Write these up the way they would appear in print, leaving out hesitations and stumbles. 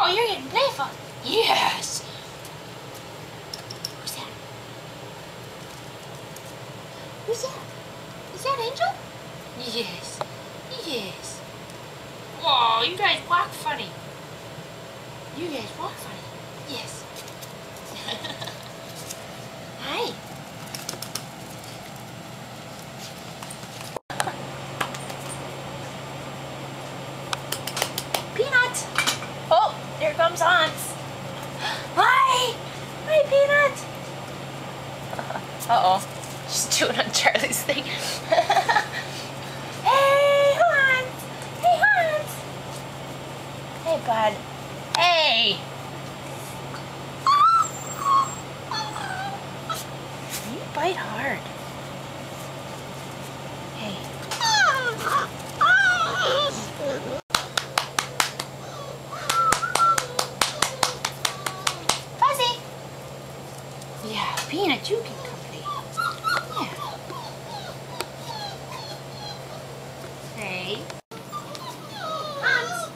Oh, you're getting playful. Yes. Who's that? Who's that? Is that Angel? Yes. Yes. Whoa, you guys walk funny. You guys walk funny. Yes. Hi. Peanut. Oh, there comes Hans. Hi. Hi, Peanut. Uh-oh. She's chewing on Charlie's thing. Hey, Hans. Hey, Hans. Hey, bud. Hey. You bite hard. Hey. Fuzzy. Yeah, Peanut, you can company. Yeah. Hey. Hans.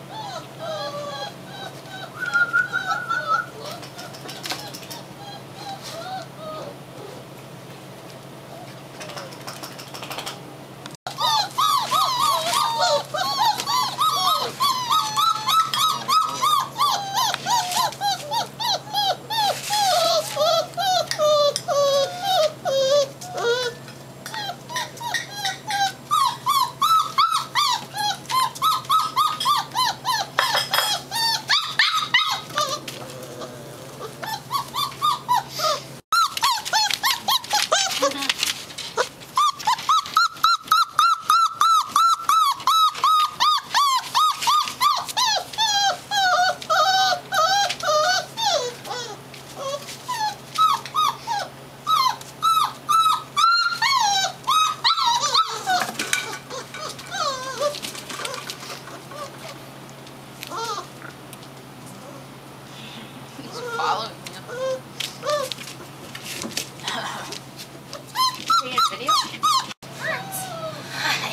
He's following you. Taking a video? Hans. Hi.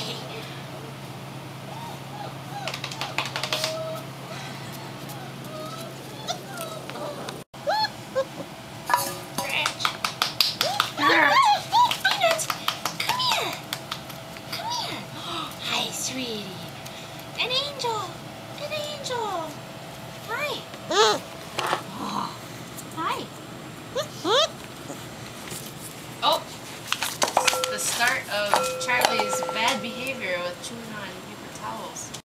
Ranch. Peanut, come here. Come here. Hi, sweetie. An angel. An angel. Hi. Hi. Oh, the start of Charlie's bad behavior with chewing on paper towels.